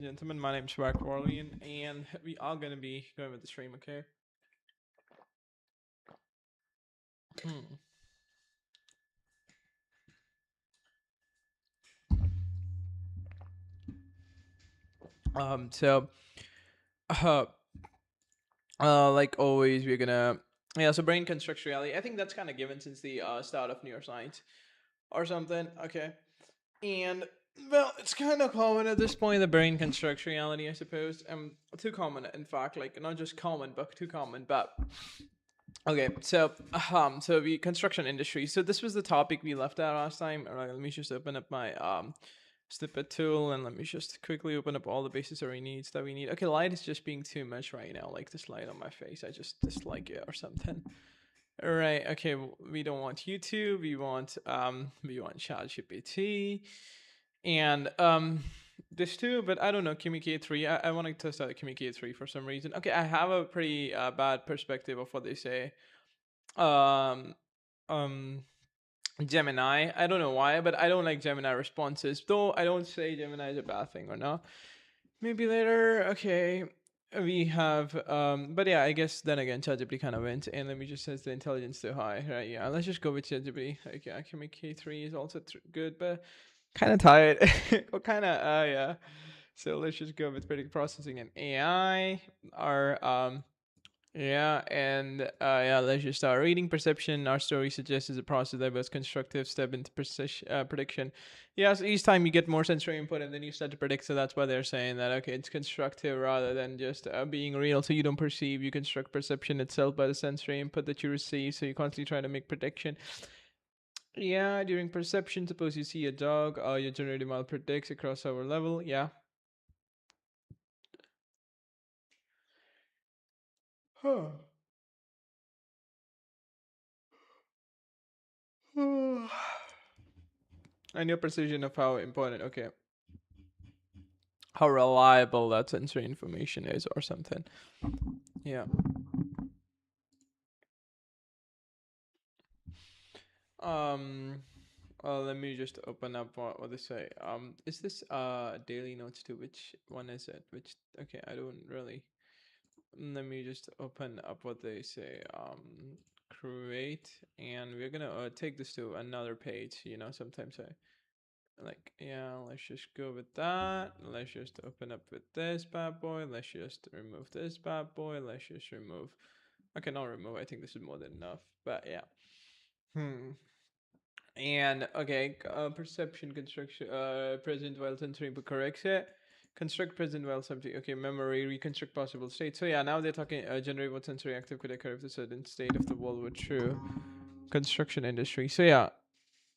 Gentlemen, my name's Varik.Verilion, and we are gonna be going with the stream, okay? Hmm. So, uh, like always, we're gonna, yeah. So, brain constructs reality. I think that's kind of given since the start of neuroscience or something, okay? And well, it's kind of common at this point. The brain constructs reality, I suppose. Too common, in fact. Like not just common, but too common. But okay, so the construction industry. So this was the topic we left out last time. All right, let me just open up my snippet tool and let me just quickly open up all the necessary needs that we need. Okay, light is just being too much right now. Like this light on my face, I just dislike it or something. All right, okay, we don't want YouTube. We want ChatGPT, and this too. But I don't know Kimi K3. I want to test out Kimi K3 for some reason. Okay, I have a pretty bad perspective of what they say um um Gemini. I don't know why, but I don't like Gemini responses. Though I don't say Gemini is a bad thing or not. Maybe later. Okay. We have but yeah, I guess then again ChatGPT kind of wins, and let me just set the intelligence too high. Right, yeah. Let's just go with ChatGPT. Okay, I can make K3 is also good, but kind of tired. Or kind of yeah. So let's just go with predictive processing and AI. Our yeah, and yeah, let's just start reading perception. Our story suggests is a process that was constructive step into prediction. Yeah, so each time you get more sensory input and then you start to predict. So that's why they're saying that okay, it's constructive rather than just being real. So you don't perceive, you construct perception itself by the sensory input that you receive. So you constantly try to make prediction. Yeah, during perception, suppose you see a dog, your generative model predicts across our level. Yeah. Huh. And your precision of how important. Okay, how reliable that sensory information is or something. Yeah. Um let me just open up what they say. Is this daily notes to which one is it? Which okay, I don't really let me just open up what they say. Create, and we're gonna take this to another page, sometimes I like, yeah, let's just go with that. Let's just open up with this bad boy. Let's just remove this bad boy. Let's just remove. Okay, not remove. I think this is more than enough. But yeah. Hmm. And okay, perception construction. Present while sensory but corrects it. Construct present while subject. Okay, memory reconstruct possible state. So yeah, now they're talking. Generate what sensory active could occur if the certain state of the world were true. Construction industry. So yeah,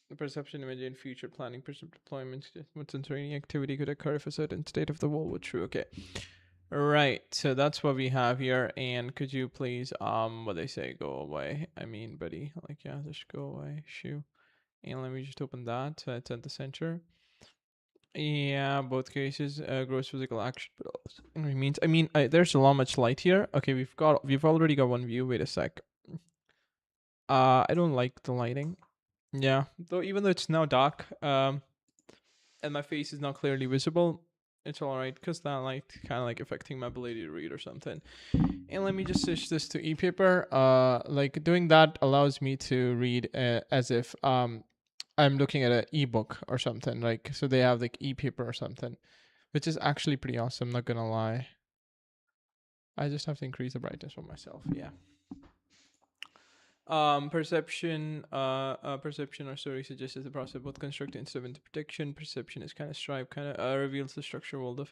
the perception, imagine, future planning, deployment, what sensory activity could occur if a certain state of the world were true. Okay. Right. So that's what we have here. And could you please, what they say, go away? I mean, buddy, like, yeah, just go away. Shoo. And let me just open that. So it's at the center. Yeah, both cases, gross physical action, but also means. I mean, there's a lot much light here. Okay, we've already got one view. Wait a sec. I don't like the lighting. Yeah, though even though it's now dark, and my face is not clearly visible, it's alright because that light kind of like affecting my ability to read or something. And let me just switch this to e-paper. Like doing that allows me to read as if I'm looking at an ebook or something. Like so they have like e-paper or something, which is actually pretty awesome. Not gonna lie. I just have to increase the brightness for myself. Yeah. Perception or story suggests the process of both construct and step into prediction. Perception is kind of stripe, kind of reveals the structural world of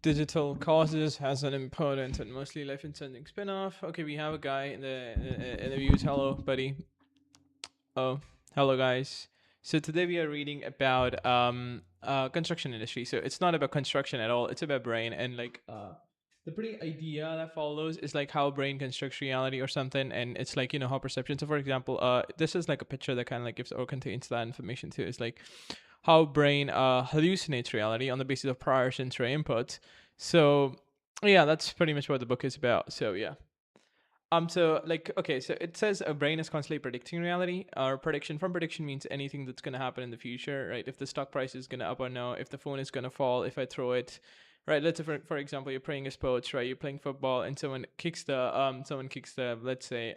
digital causes, has an important and mostly life intending spin-off. Okay, we have a guy in the views. Hello, buddy. Oh, hello, guys. So today we are reading about construction industry. So it's not about construction at all. It's about brain and like the pretty idea that follows is like how brain constructs reality or something, and it's like how perception. So for example, this is like a picture that kind of like gives or contains that information too. It's like how brain hallucinates reality on the basis of prior sensory inputs. So yeah, that's pretty much what the book is about. So yeah. So like, okay, so it says a brain is constantly predicting reality. Or prediction, from prediction means anything that's gonna happen in the future, right? If the stock price is gonna up or no, if the phone is gonna fall, if I throw it, right? Let's say for example, you're playing a sports, right? You're playing football, and someone kicks the, let's say,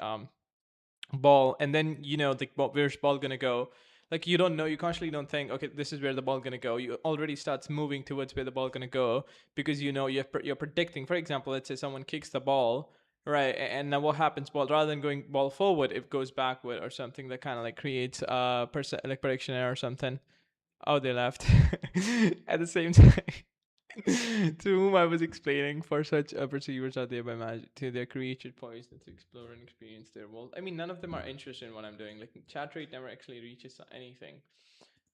ball, and then the ball, where's ball gonna go. Like, you don't know, you constantly don't think, okay, this is where the ball gonna go. You already starts moving towards where the ball gonna go, because you're predicting. For example, let's say someone kicks the ball, right, and now what happens, ball, rather than going ball forward, it goes backward or something. That kind of like creates like prediction error or something. Oh, they left. At the same time, to whom I was explaining, for such perceivers are there by magic to their created poised to explore and experience their world. I mean, none of them are interested in what I'm doing. Like, chat rate never actually reaches anything.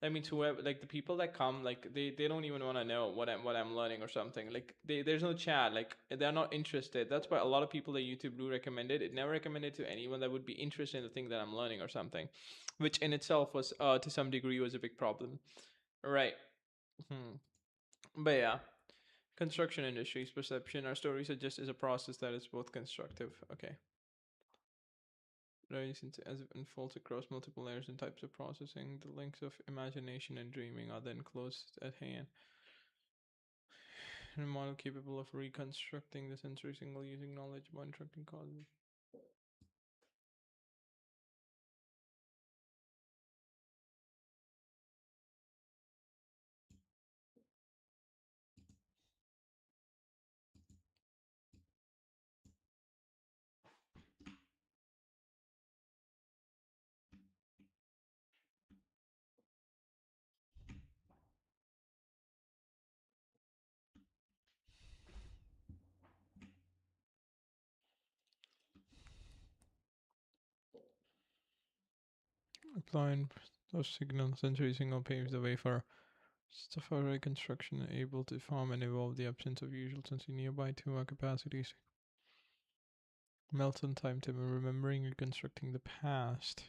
That means whoever, like the people that come, like they don't even want to know what I'm learning or something. Like, there's no chat. Like, they're not interested. That's why a lot of people that YouTube do recommend it. It never recommended to anyone that would be interested in the thing that I'm learning or something, which in itself was to some degree was a big problem. Right. Hmm. But yeah. Construction industry's perception. Our story suggests is a process that is both constructive. Okay. As it unfolds across multiple layers and types of processing, the links of imagination and dreaming are then close at hand. And a model capable of reconstructing the sensory signal using knowledge about interacting causes. Applying those signal sensory signal paves the way for stuff of reconstruction able to form and evolve the absence of usual sensory nearby to our capacities. Melton timetable, remembering reconstructing the past.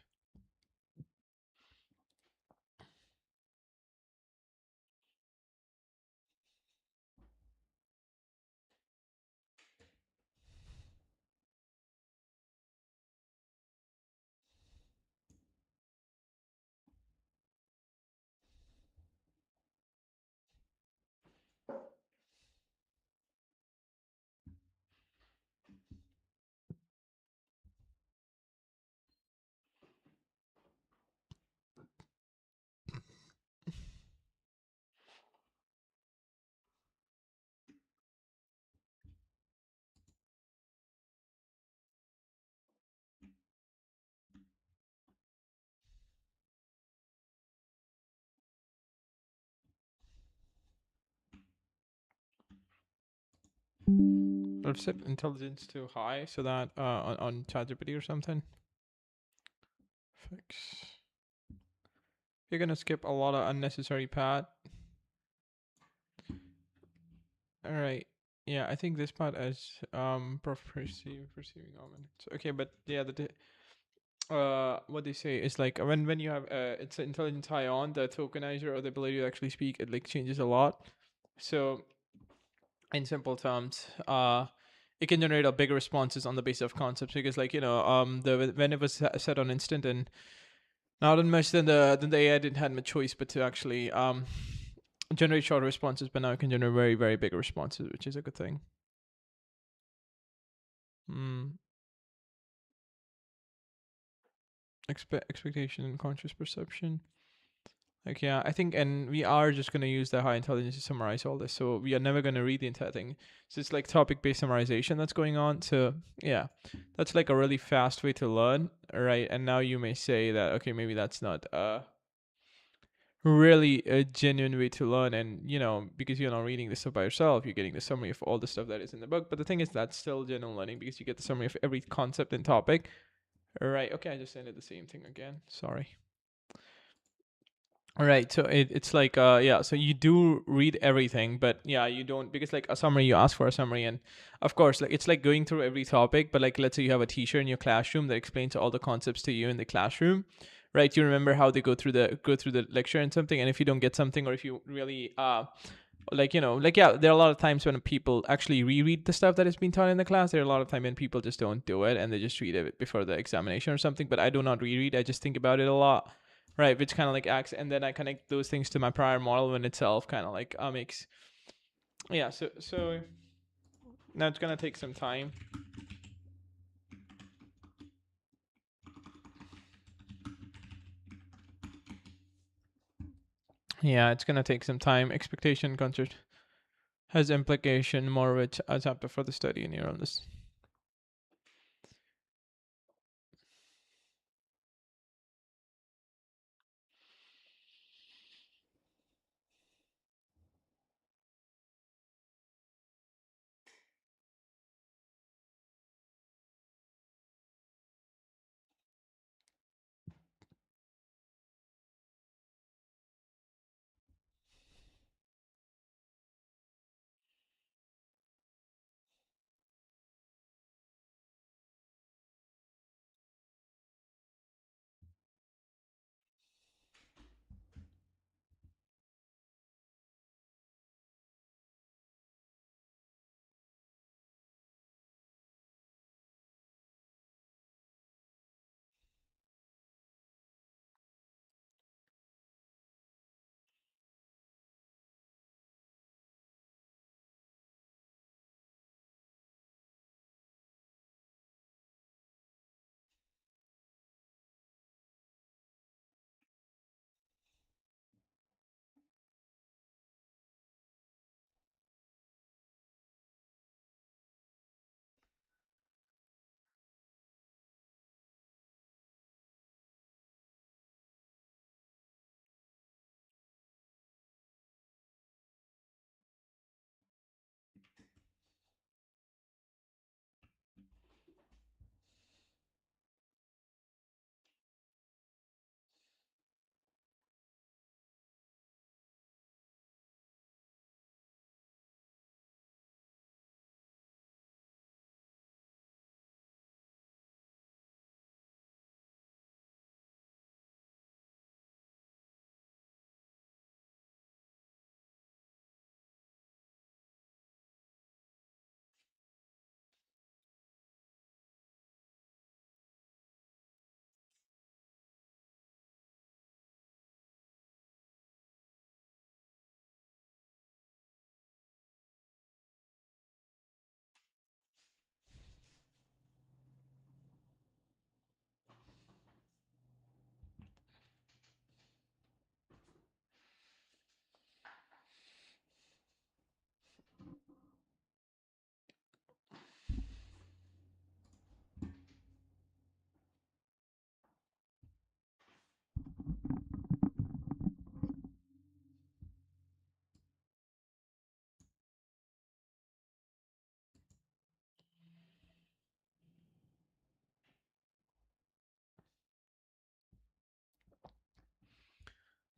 Or set intelligence too high so that on ChatGPT or something. Fix. You're gonna skip a lot of unnecessary part. All right. Yeah, I think this part is perceiving omens. Okay, but yeah, what they say is like when you have it's intelligence high on the tokenizer or the ability to actually speak, it like changes a lot. So in simple terms, it can generate a bigger responses on the basis of concepts, because like the when it was set on instant and not on much, then the AI didn't have much choice but to actually generate short responses, but now it can generate very very big responses, which is a good thing. Mm. Expectation and conscious perception. Like, yeah, I think, and we are just gonna use the high intelligence to summarize all this. So we are never gonna read the entire thing. So it's like topic-based summarization that's going on. So yeah, that's like a really fast way to learn, right? And now you may say that, okay, maybe that's not really a genuine way to learn, and because you're not reading this stuff by yourself, you're getting the summary of all the stuff that is in the book. But the thing is, that's still genuine learning, because you get the summary of every concept and topic. Right? Okay, I just ended the same thing again. Sorry. Right. So it's like yeah, so you do read everything, but yeah, you don't, because like a summary, you ask for a summary, and of course like it's like going through every topic. But like, let's say you have a teacher in your classroom that explains all the concepts to you in the classroom, right? You remember how they go through the lecture and something, and if you don't get something, or if you really like, like, yeah, there are a lot of times when people actually reread the stuff that has been taught in the class. There are a lot of time when people just don't do it and they just read it before the examination or something. But I do not reread. I just think about it a lot, right? Which kind of like acts, and then I connect those things to my prior model in itself, kind of like makes, yeah. So now it's gonna take some time. Yeah, it's gonna take some time. Expectation concept has implication more which as chapter for the study in neurons.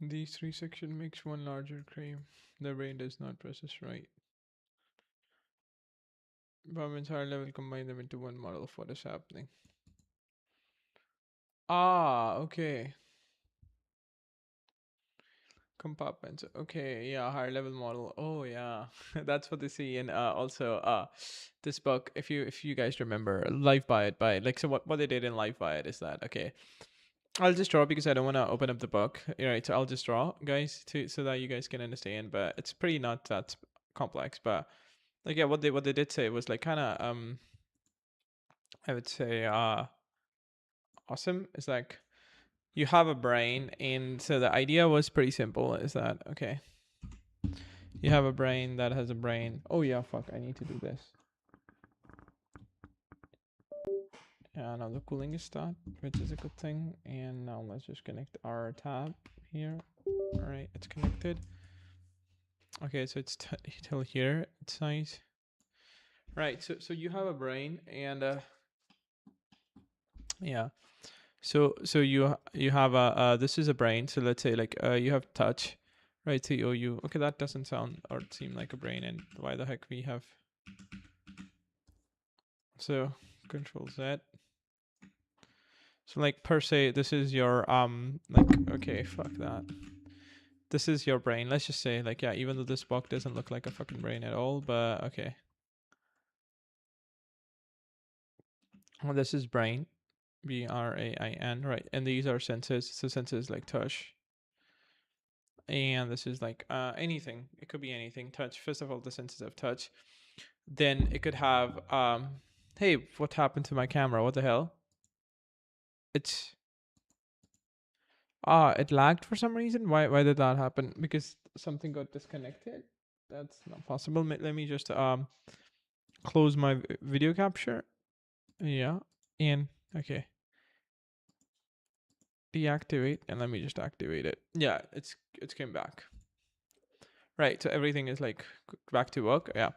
These three sections makes one larger claim. The brain does not process right. Environments higher level combine them into one model of what is happening. Ah, okay. Compartments. Okay, yeah, higher level model. Oh yeah. That's what they see in also this book. If you guys remember Life by It by, like, so what they did in Life by It is that, okay. I'll just draw because I don't want to open up the book. Right, so I'll just draw, guys, to so that you guys can understand, but it's pretty not that complex, but like, yeah, what they did say was like kind of I would say awesome. It's like you have a brain, and so the idea was pretty simple. Is that okay? You have a brain that has a brain. Oh yeah, fuck! I need to do this. Yeah, now the cooling is start, which is a good thing. And now let's just connect our tab here. All right, it's connected. Okay, so it's till here. It's nice. Right. So you have a brain, and yeah. So you have a this is a brain. So let's say like you have touch, right? So you okay, that doesn't sound or seem like a brain, and why the heck we have, so Control Z. So like per se, this is your like, okay, fuck that. this is your brain. Let's just say, like, yeah, even though this box doesn't look like a fucking brain at all, but okay. Well, this is brain, BRAIN, right? And these are senses. So senses like touch. And this is like anything. It could be anything. Touch. First of all, the senses of touch. Then it could have hey, what happened to my camera? What the hell? It's it lagged for some reason. Why did that happen? Because something got disconnected. That's not possible. Let me just close my video capture. Yeah. And okay. Deactivate, and let me just activate it. Yeah, it's came back. Right. So everything is like back to work. Yeah.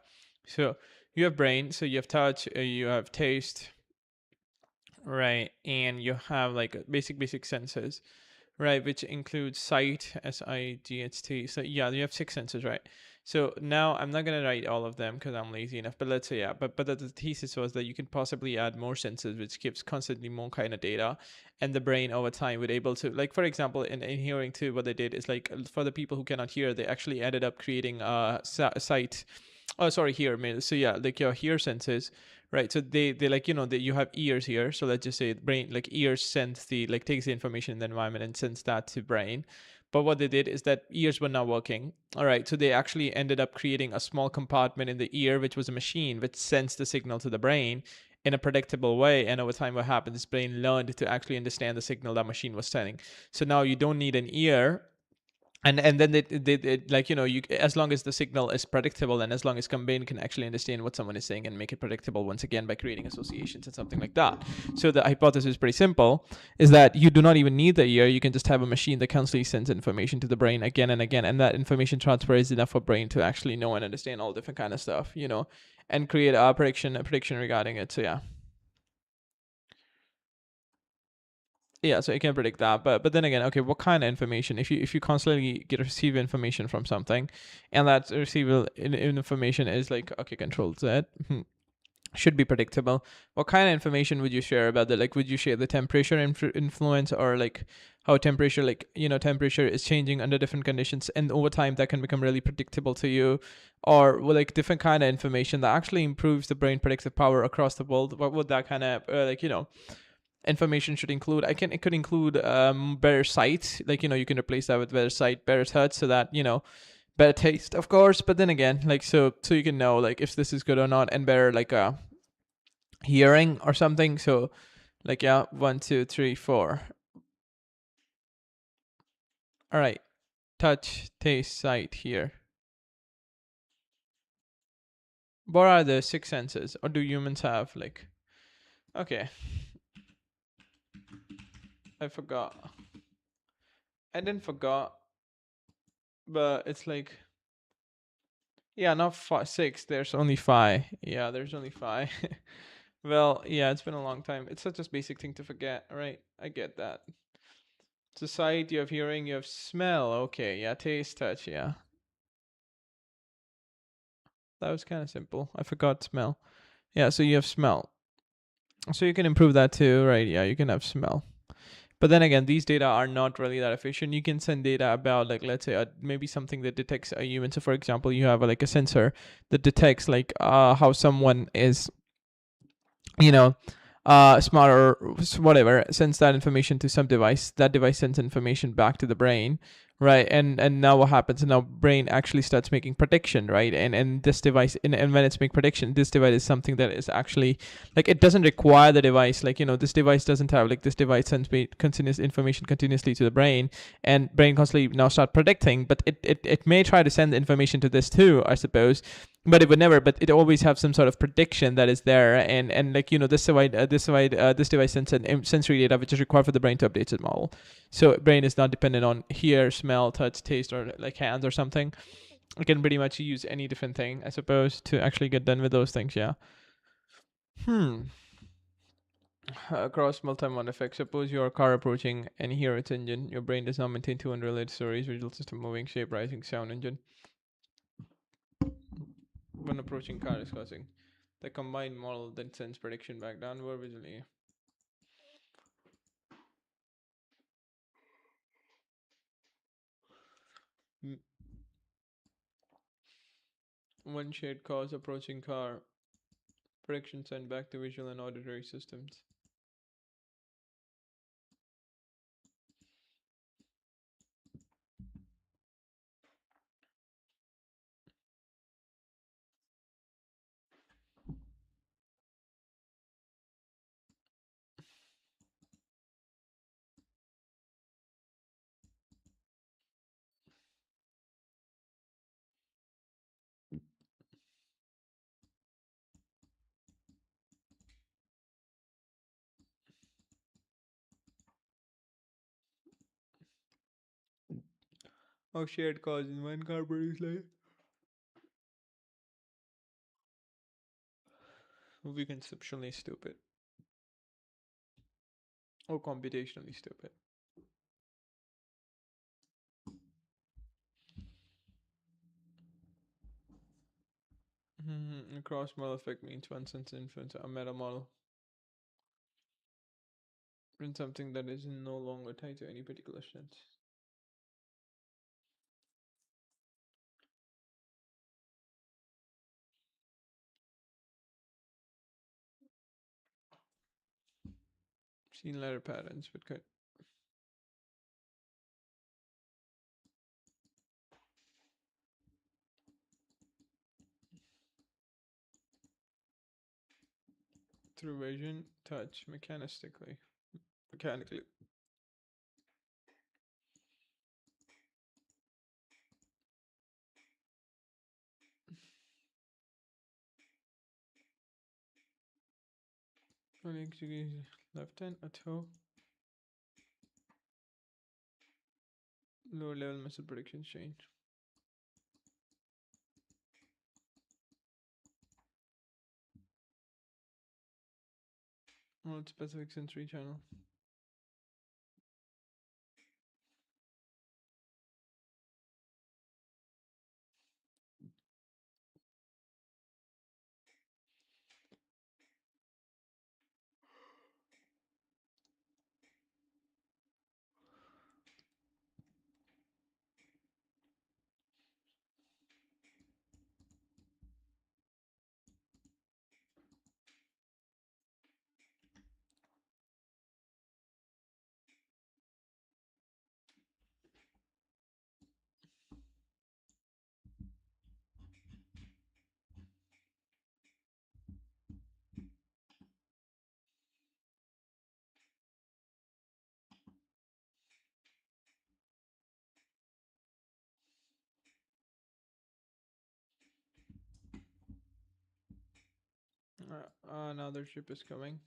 So you have brain, so you have touch, you have taste, right? And you have like basic senses, right? Which includes sight, SIGHT. So yeah, you have six senses, right? So now I'm not gonna write all of them because I'm lazy enough. But let's say yeah. But the thesis was that you can possibly add more senses, which gives constantly more kind of data, and the brain over time would able to, like, for example, in hearing too, what they did is like for the people who cannot hear, they actually ended up creating sight. Oh, sorry, hear. So yeah, like your hear senses, right? So they like, that you have ears here. So let's just say brain, like ears sense the, like, takes the information in the environment and sends that to brain. But what they did is that ears were not working. All right, so they actually ended up creating a small compartment in the ear, which was a machine which sends the signal to the brain in a predictable way. And over time, what happened? This brain learned to actually understand the signal that machine was sending. So now you don't need an ear, and then they like, you, as long as the signal is predictable, and as long as brain can actually understand what someone is saying and make it predictable once again by creating associations and something like that. So the hypothesis is pretty simple, is that you do not even need the ear. You can just have a machine that constantly sends information to the brain again and again, and that information transfer is enough for brain to actually know and understand all different kind of stuff, and create a prediction regarding it. So yeah, so it can predict that, but then again, okay, what kind of information? If you constantly receive information from something, and that receivable information is like, okay, Control Z, should be predictable. What kind of information would you share about that? Like, would you share the temperature influence, or like how temperature, like, temperature is changing under different conditions, and over time that can become really predictable to you, or well, like different kind of information that actually improves the brain predictive power across the world? What would that kind of information should include? It could include better sight, like, you can replace that with better sight, better touch, so that, better taste, of course, but then again, like, so you can know like if this is good or not, and better like hearing or something. So like, yeah, 1 2 3 4. All right, touch, taste, sight, hear. What are the six senses, or do humans have, like, okay, I forgot. I didn't forgot, but it's like, yeah, not five, six. There's only five. Yeah, there's only five. Well, yeah, it's been a long time. It's such a basic thing to forget, right? I get that. So sight, you have hearing, you have smell. Okay, yeah, taste, touch, yeah. That was kind of simple. I forgot smell. Yeah, so you have smell. So you can improve that too, right? Yeah, you can have smell. But then again, these data are not really that efficient. You can send data about, like, let's say maybe something that detects a human. So for example, you have like a sensor that detects like how someone is, you know, smart or whatever, sends that information to some device. That device sends information back to the brain, right? And now what happens? Now brain actually starts making prediction, right? And this device, and when it's making prediction, this device is something that is actually, like, it doesn't require the device. Like, this device doesn't have, like, this device sends me continuous information continuously to the brain, and brain constantly now start predicting. But it may try to send the information to this too, I suppose, but it would never. But it always have some sort of prediction that is there, and like, this device sends an sensory data which is required for the brain to update its model. So brain is not dependent on hear, smell, touch, taste, or like hands or something. It can pretty much use any different thing, I suppose, to actually get done with those things. Yeah. Across multi-mod effect. Suppose you are a car approaching and hear its engine. Your brain does not maintain two unrelated stories: visual system, moving, shape, rising, sound, engine. When approaching car is crossing, the combined model then sends prediction back downward visually. Mm. One shared cause approaching car. Prediction sent back to visual and auditory systems. Of shared cause in one car produce life. Would be conceptually stupid. Or computationally stupid. A cross model effect means one sense influence a meta model. And something that is no longer tied to any particular sense. Seen letter patterns, but good. Through vision, touch, mechanically. Left hand, a toe. Lower level muscle prediction change. Specific sensory channel. Another ship is coming.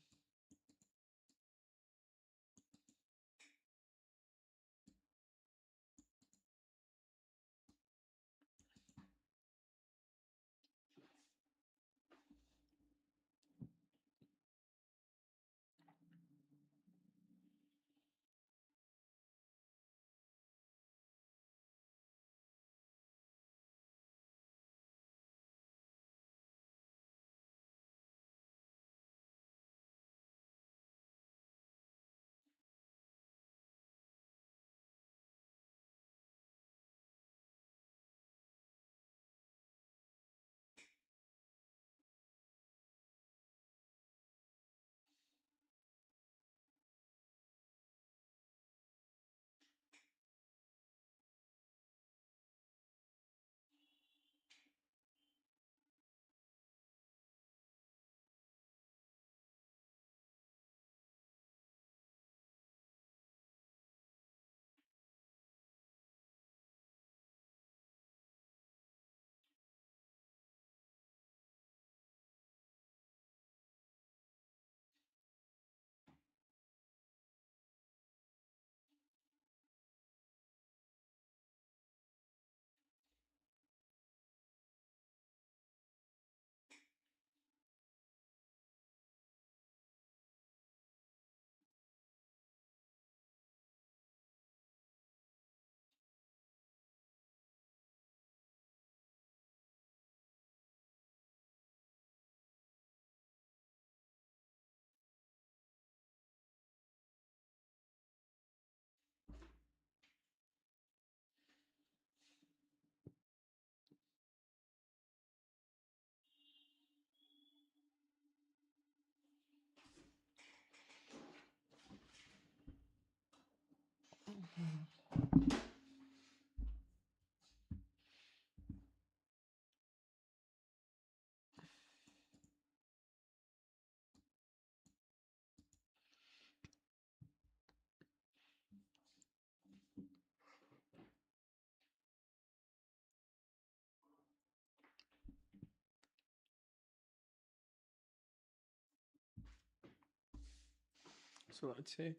So let's say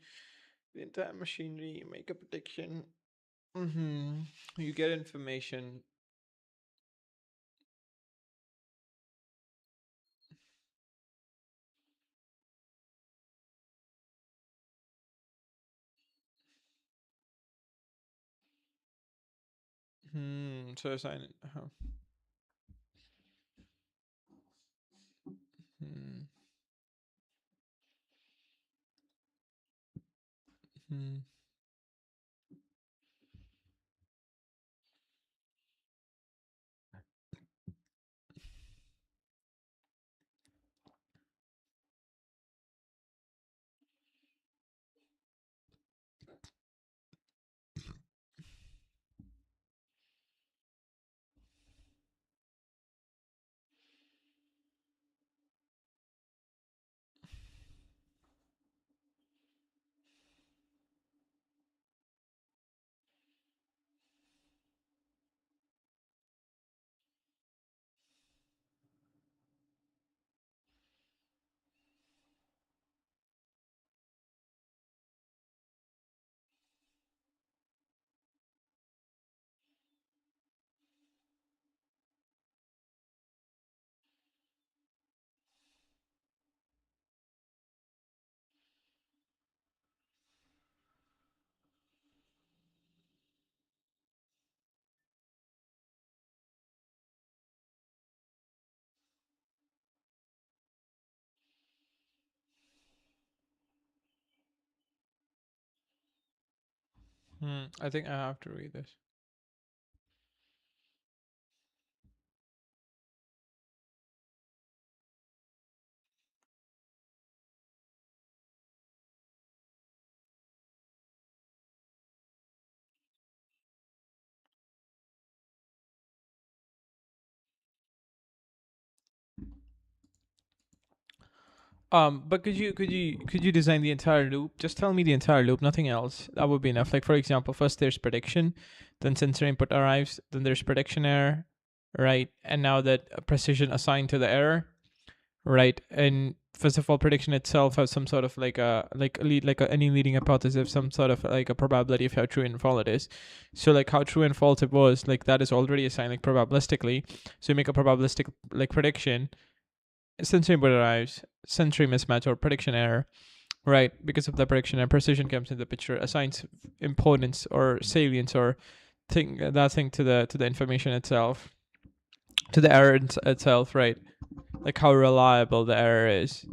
the entire machinery, you make a prediction. Mm-hmm. You get information. So assign it. Hmm. Hmm. I think I have to read this. But could you design the entire loop? Just tell me the entire loop, nothing else. That would be enough. Like for example, first there's prediction, then sensor input arrives, then there's prediction error, right? And now that precision assigned to the error, right? And first of all, prediction itself has some sort of like any leading hypothesis, some sort of like a probability of how true and false it is. So like how true and false it was, like that is already assigned like probabilistically. So you make a probabilistic like prediction, sensory input arrives, sensory mismatch or prediction error, right? Because of the prediction and precision comes into the picture, assigns importance or salience or thing to the information itself, to the error itself, right? Like how reliable the error is.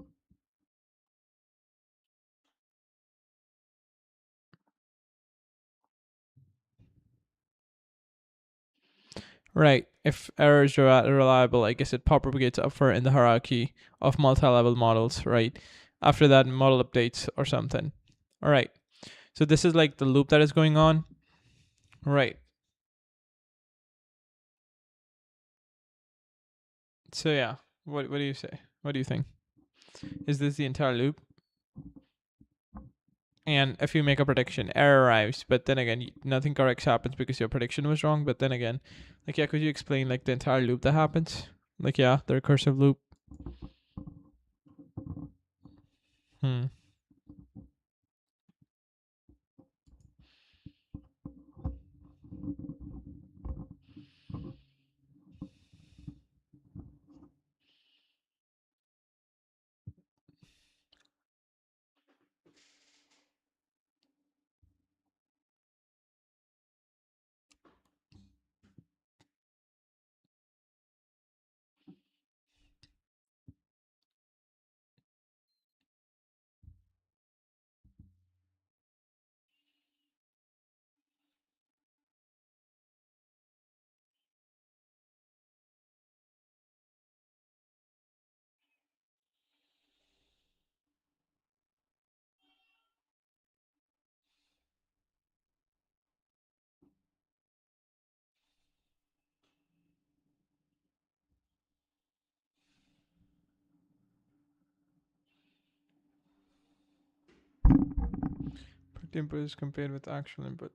Right. If errors are reliable, I guess it propagates upward in the hierarchy of multi-level models, right? After that, model updates or something. All right. So this is like the loop that is going on. Right. So yeah, what do you say? What do you think? Is this the entire loop? And if you make a prediction, error arrives, but then again, nothing correct happens because your prediction was wrong. But then again, like yeah, could you explain like the entire loop that happens? Like yeah, the recursive loop. Hmm. Predicted input is compared with actual input.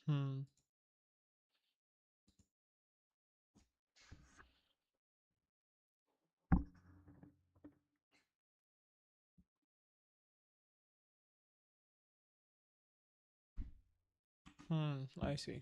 Hmm. Hmm. I see.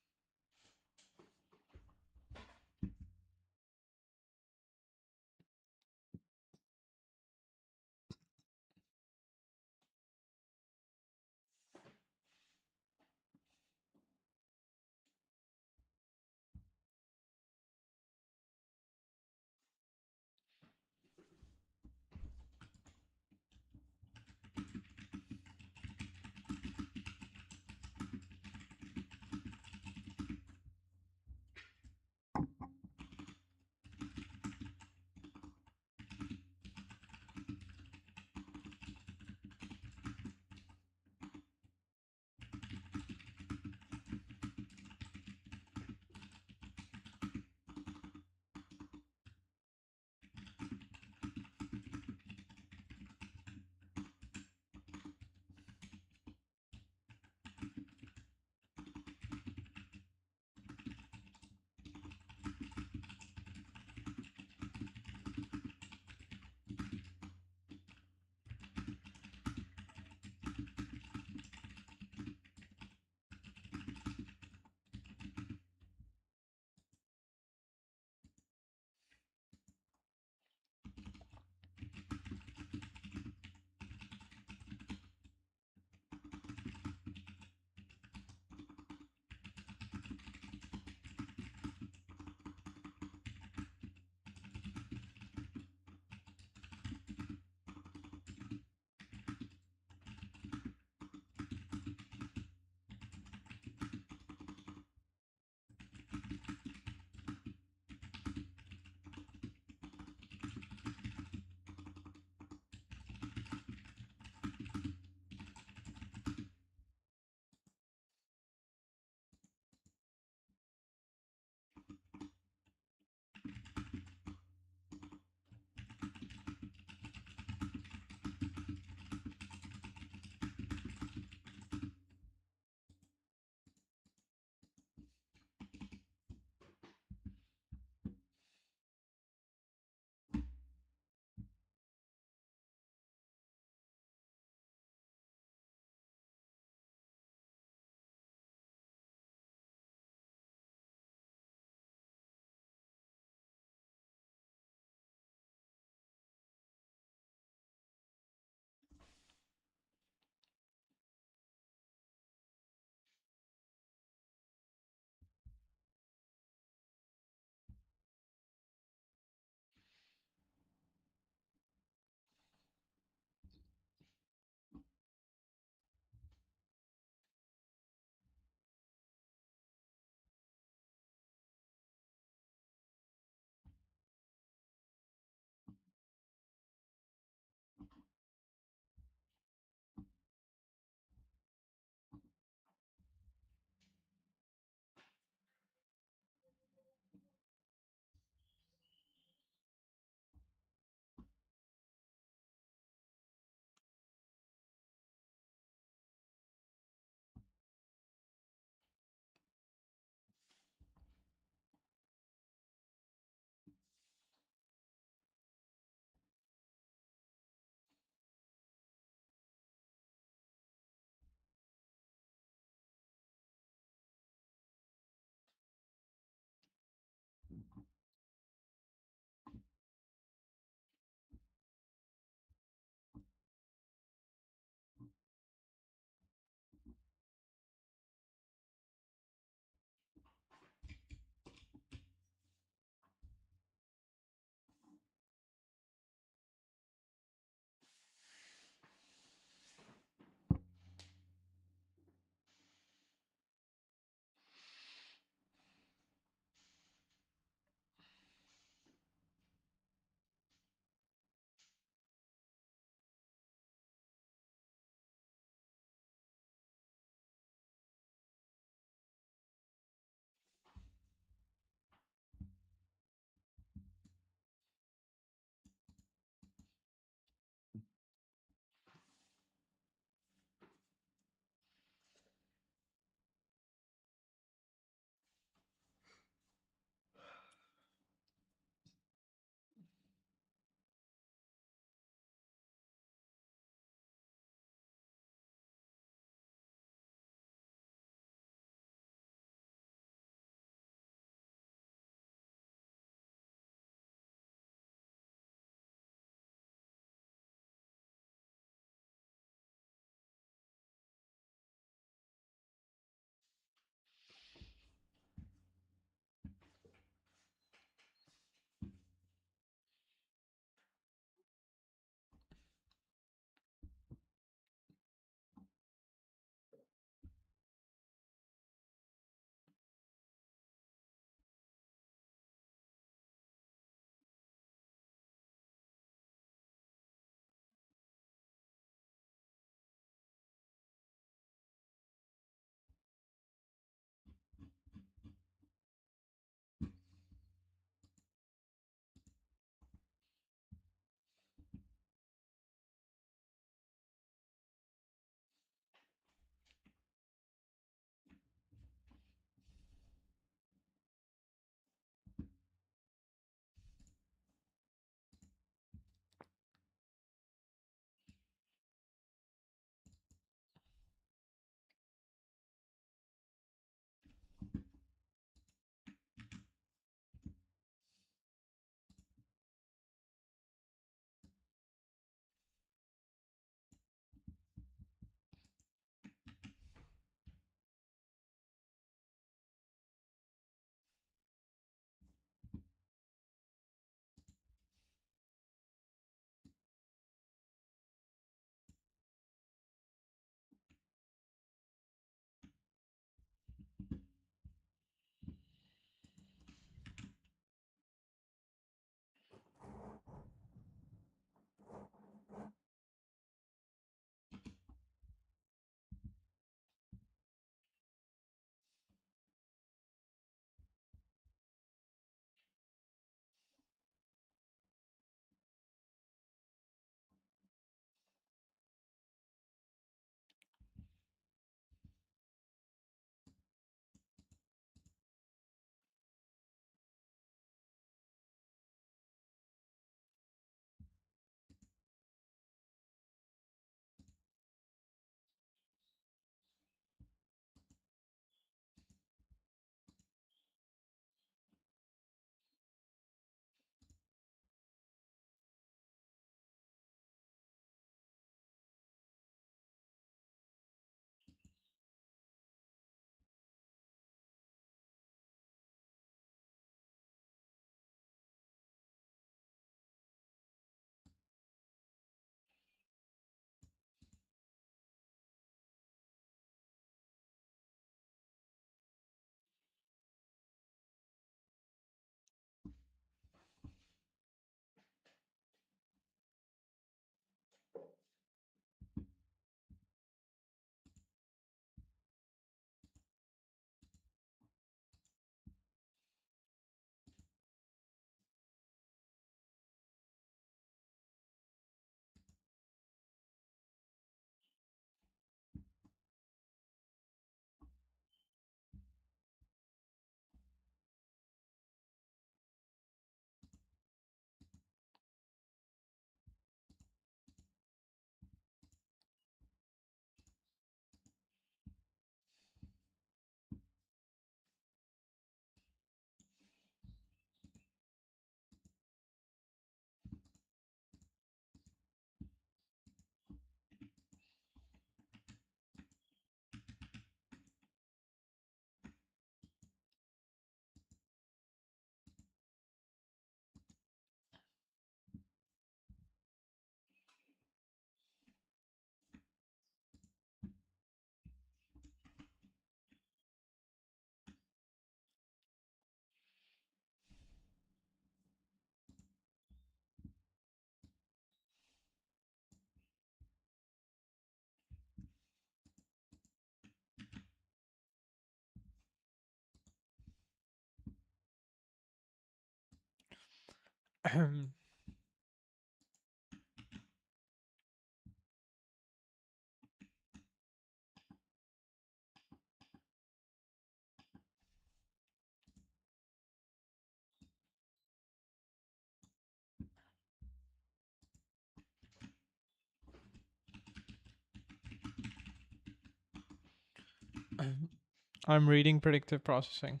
I'm reading predictive processing.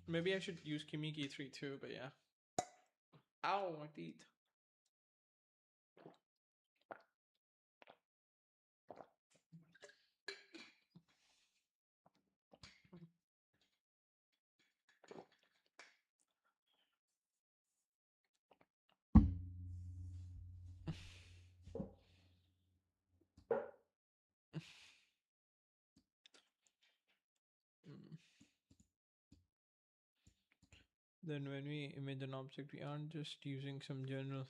Maybe I should use Kimiki 3 too, but yeah. Ow, my teeth. Mm. Then when we image an object, we aren't just using some general.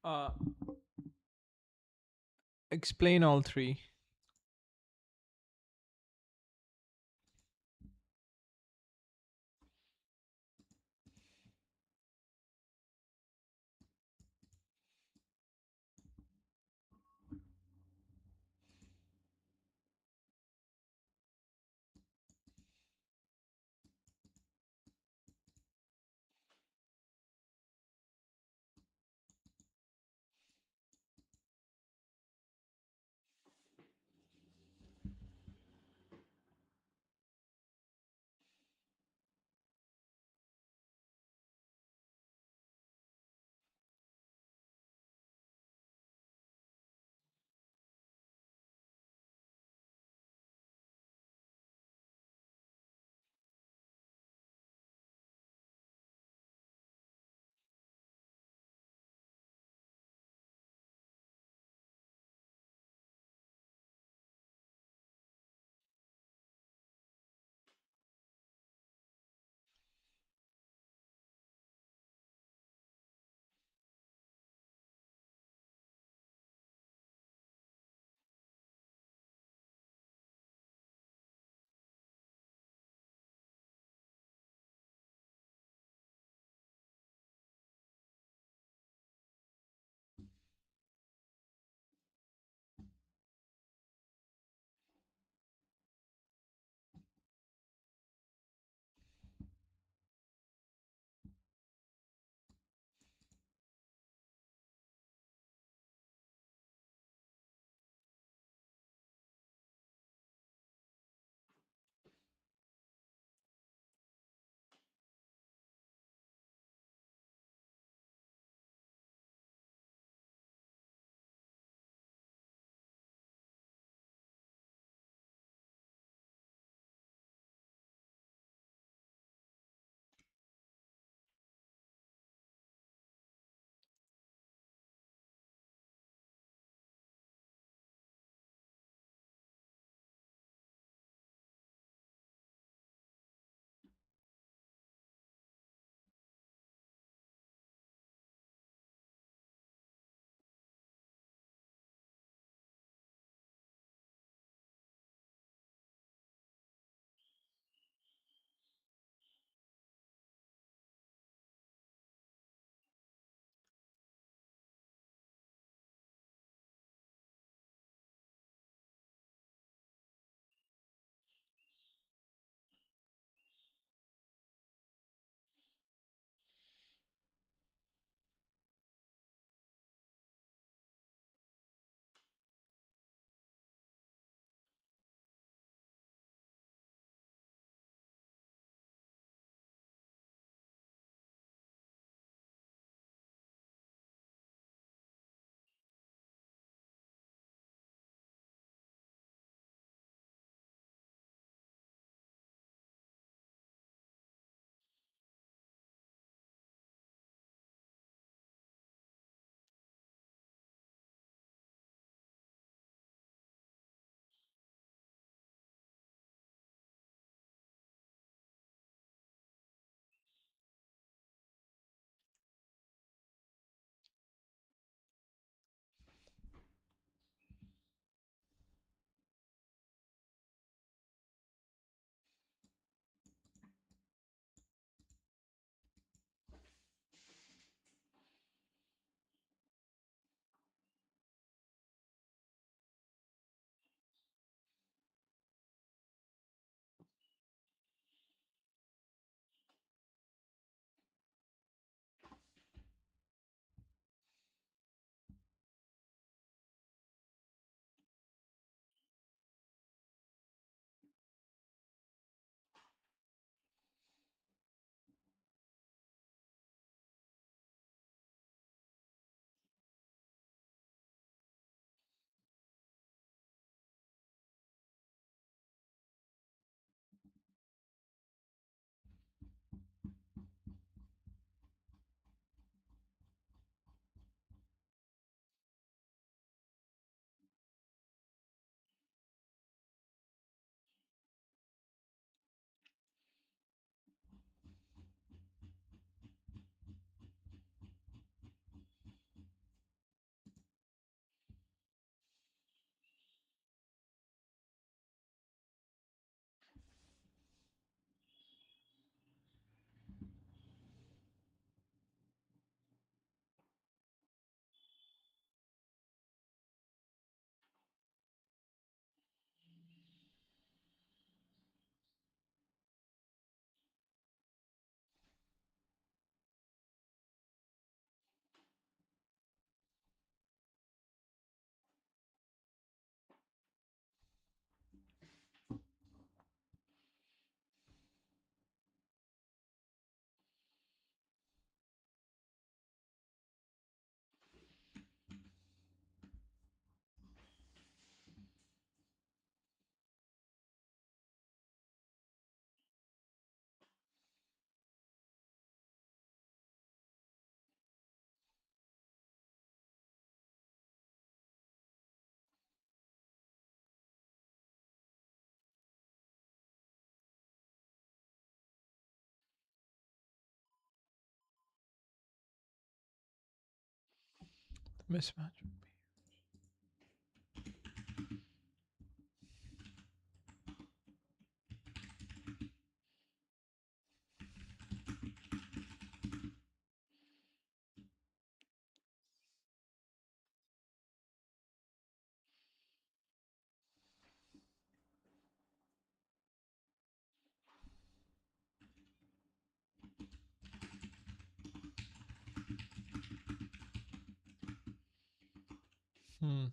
Uh, Explain all three. Mismatch. Hmm.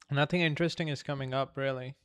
Nothing interesting is coming up, really.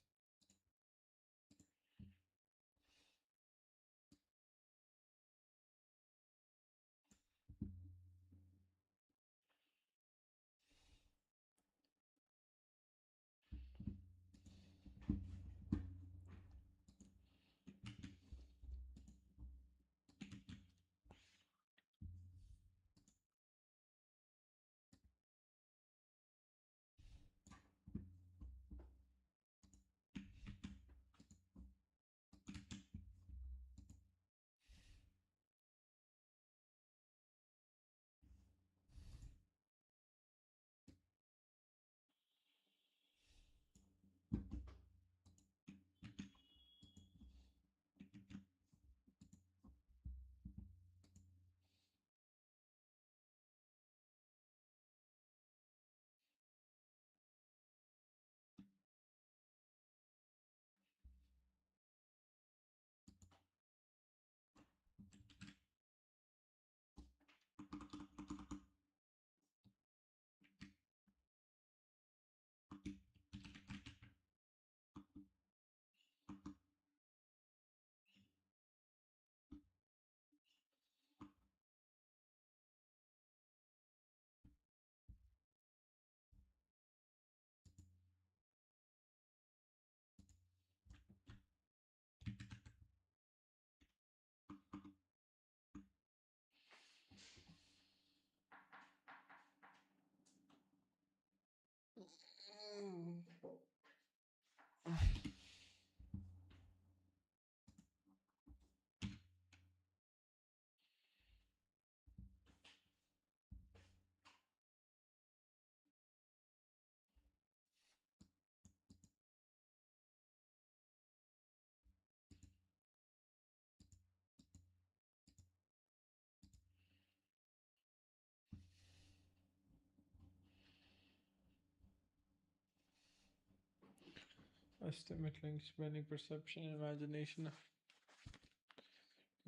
Estimate links spending perception and imagination.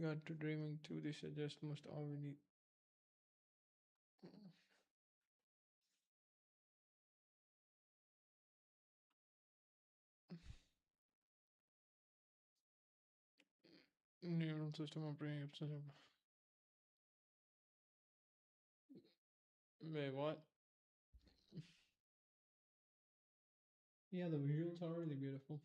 Got to dreaming too. They suggest most already. Neural system operating upstairs. Wait, what? Yeah, the visuals are really beautiful.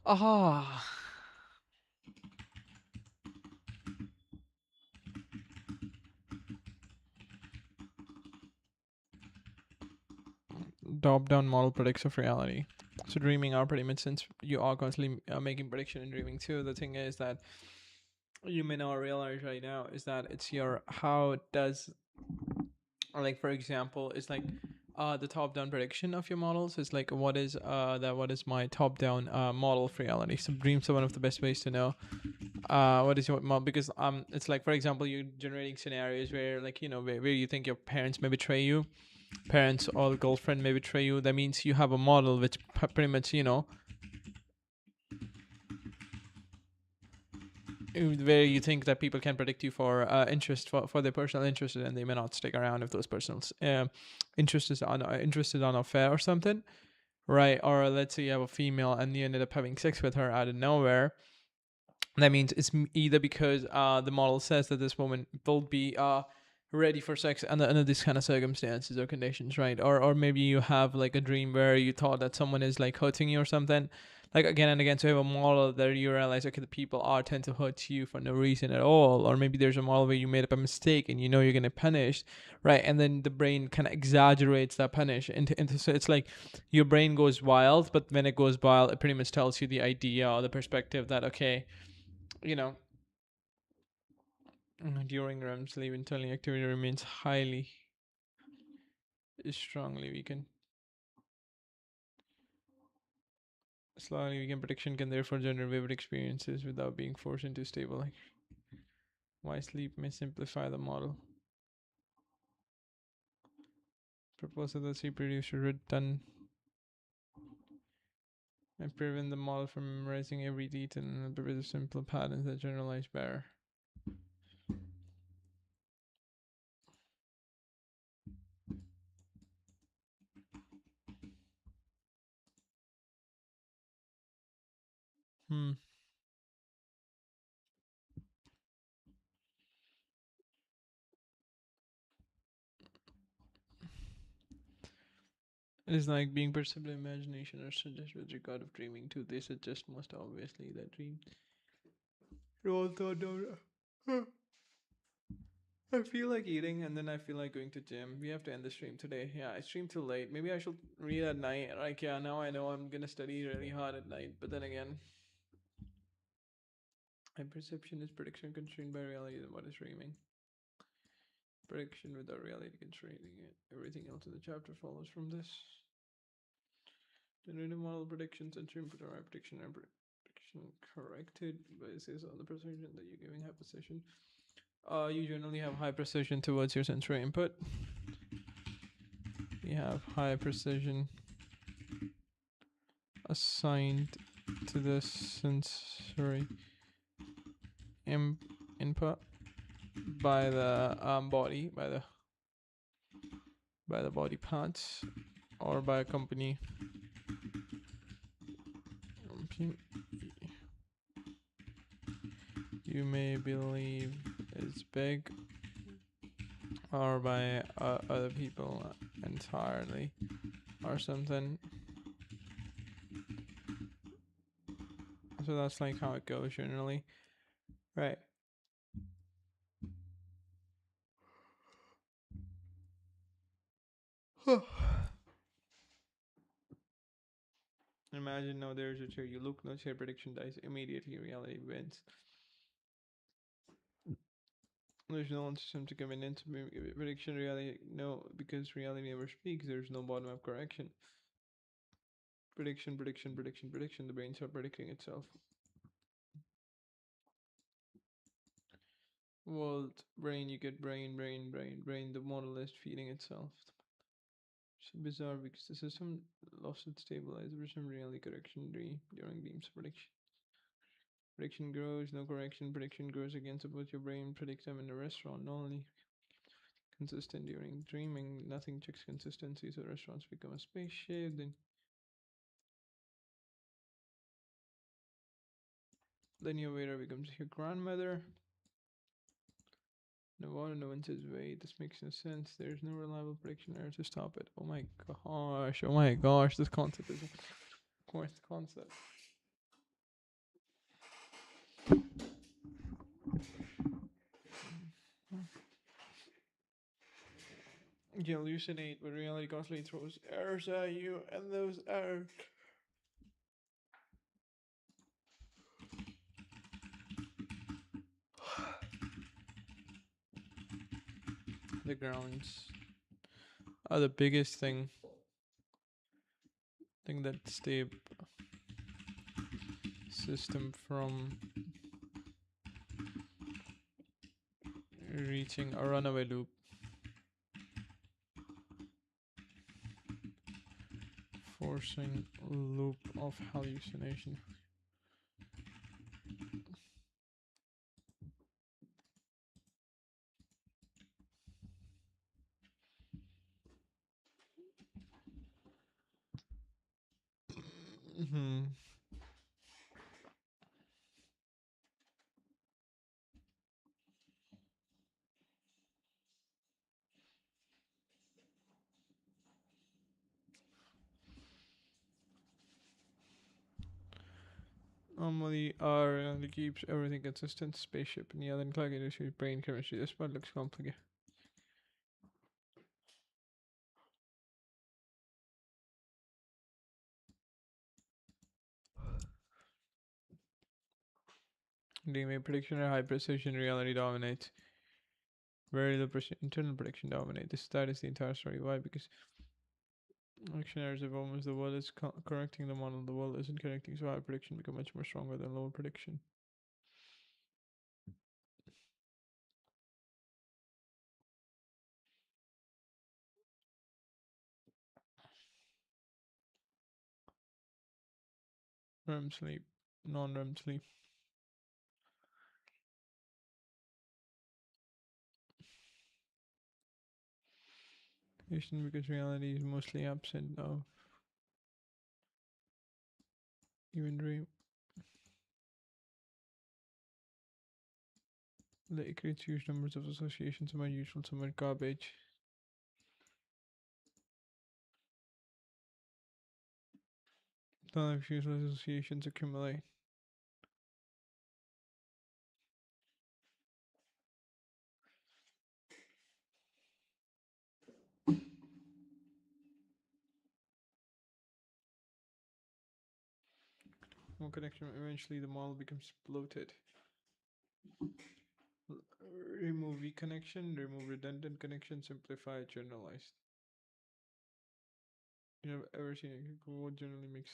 Ah, top-down model predicts of reality. So dreaming are pretty much, since you are constantly making prediction and dreaming too. The thing is that you may not realize right now is that it's your how does, or like for example, it's like the top-down prediction of your models is like what is my top-down model for reality. So dreams are one of the best ways to know what is your model, because it's like for example you're generating scenarios where like where you think your parents may betray you, parents or girlfriend may betray you. That means you have a model which pretty much where you think that people can predict you for interest, for their personal interest, and they may not stick around if those personal interest is interested on affair or something, right? Or let's say you have a female and you ended up having sex with her out of nowhere. That means it's either because the model says that this woman will be ready for sex under these kind of circumstances or conditions, right? Or maybe you have like a dream where you thought that someone is like hurting you or something, like again and again. So you have a model that you realize, okay, the people are tend to hurt you for no reason at all. Or maybe there's a model where you made up a mistake and you're gonna punish, right? And then the brain kind of exaggerates that punish into so it's like your brain goes wild, but when it goes wild, it pretty much tells you the idea or the perspective that okay, you know, during REM sleep, intelligent activity remains highly, strongly weakened. Slowly weakened prediction can therefore generate vivid experiences without being forced into stable. Like, why sleep may simplify the model. Proposal that sleep reduces return and prevent the model from memorizing every detail and with simple patterns that generalize better. Hmm. It is like being perceived imagination or suggest with regard of dreaming too. They suggest most obviously that dream. Roll thought down. I feel like eating and then I feel like going to gym. We have to end the stream today. Yeah, I streamed too late. Maybe I should read at night. Like, yeah, now I know I'm gonna study really hard at night. But then again, my perception is prediction constrained by reality than what is dreaming. Prediction without reality constraining it. Everything else in the chapter follows from this. Generative model predictions and input or prediction and prediction corrected basis on the precision that you're giving high precision. You generally have high precision towards your sensory input. You have high precision assigned to the sensory input by the body, by the body parts, or by a company. You may believe is big, or by other people entirely, or something. So that's like how it goes generally, right? Imagine now there's a chair. You look, no chair prediction dies immediately. Reality wins. There's no one system to come in into prediction reality. No, because reality never speaks. There's no bottom up correction. Prediction, prediction, prediction, prediction. The brains are predicting itself. World, brain, you get brain, brain, brain, brain. The model is feeding itself. It's bizarre because the system lost its stabilization reality correction during Beam's prediction. Prediction grows, no correction. Prediction grows again. Suppose your brain predicts them in a restaurant. Not only consistent during dreaming, nothing checks consistency, so restaurants become a spaceship. Then your waiter becomes your grandmother. No water, no one says wait. This makes no sense. There's no reliable prediction error to stop it. Oh my gosh! Oh my gosh! This concept is a course concept. You hallucinate, but reality constantly throws errors at you, and those errors. The grounds are the biggest thing that stop system from reaching a runaway loop, forcing loop of hallucination. Mm-hmm. Normally, our reality keeps everything consistent. Spaceship and the other calculations, brain chemistry. This part looks complicated. DMA prediction or high precision reality dominates. Very little internal prediction dominate. That is the entire story. Why? Because prediction errors of almost the world is correcting the model. The world isn't correcting, so high prediction become much more stronger than lower prediction. REM sleep, non-REM sleep. Because reality is mostly absent of even dream. It creates huge numbers of associations, some are useful, some are garbage. Some useless associations accumulate. More connection, eventually the model becomes bloated. Remove weak connection, remove redundant connection, simplify, generalized. You have ever seen what generally makes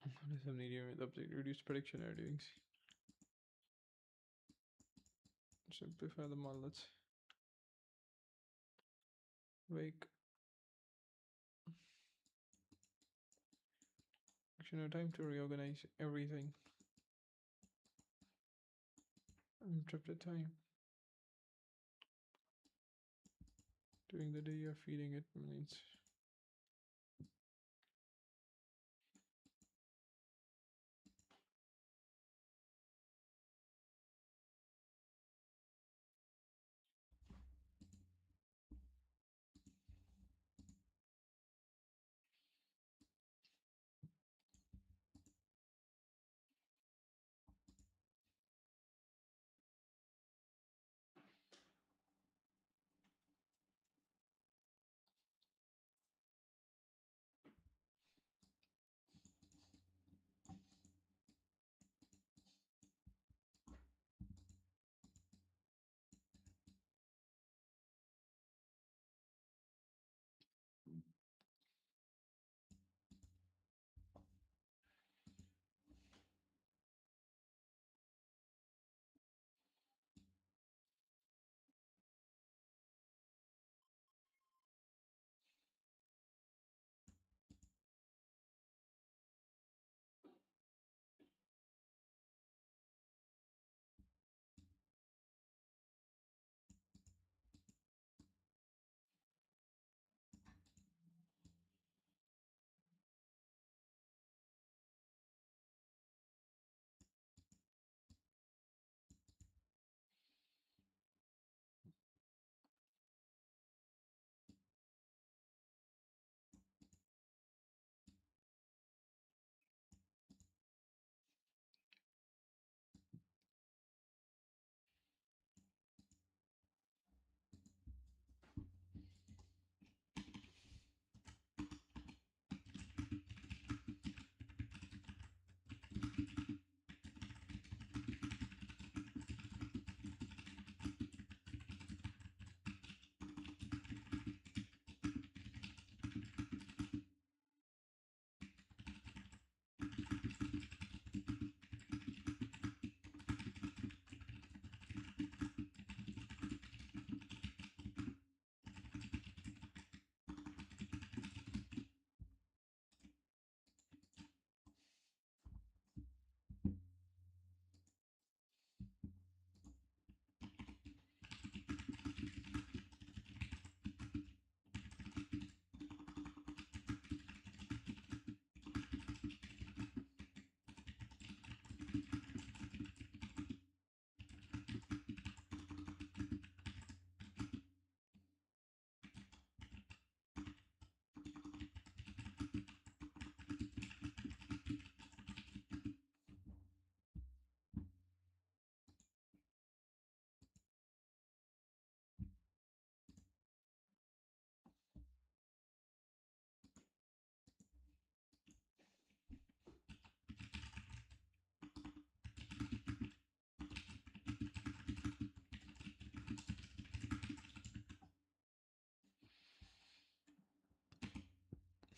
what is some medium with update, reduce prediction error doings. Simplify the model. Let's wake. Actually, no time to reorganize everything. Interrupted time. During the day, you're feeding it needs.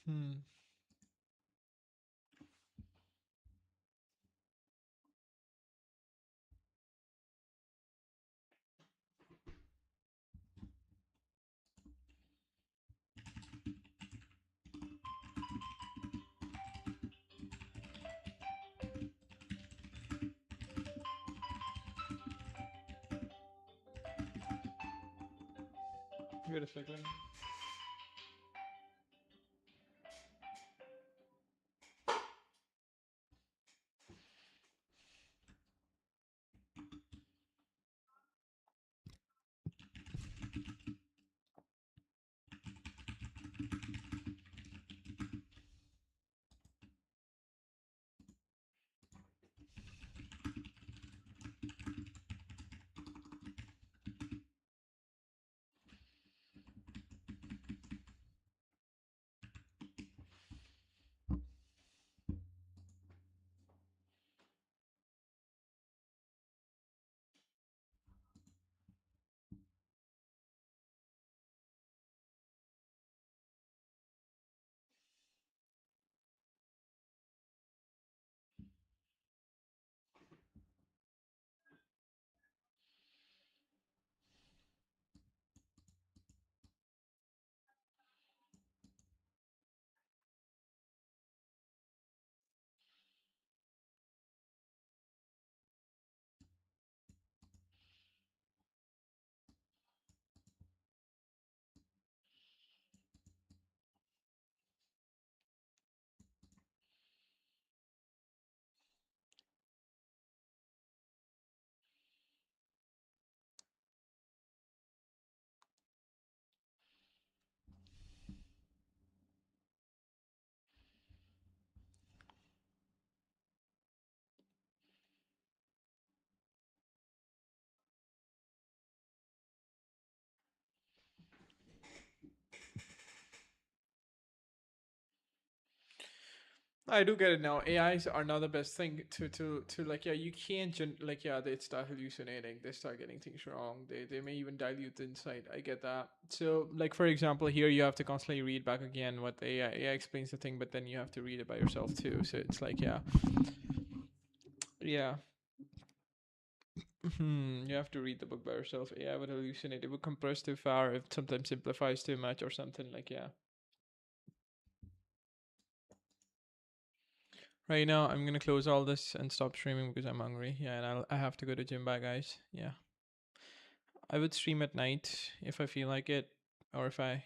Hmm. Wait a second. I do get it now. AIs are not the best thing to like. Yeah, you can't like. Yeah, they start hallucinating. They start getting things wrong. They may even dilute the insight. I get that. So like for example, here you have to constantly read back again what the AI explains the thing, but then you have to read it by yourself too. So it's like yeah, yeah. You have to read the book by yourself. AI would hallucinate. It would compress too far. It sometimes simplifies too much or something like yeah. Right now, I'm gonna close all this and stop streaming because I'm hungry. Yeah, and I have to go to gym. Bye, guys. Yeah, I would stream at night if I feel like it, or if I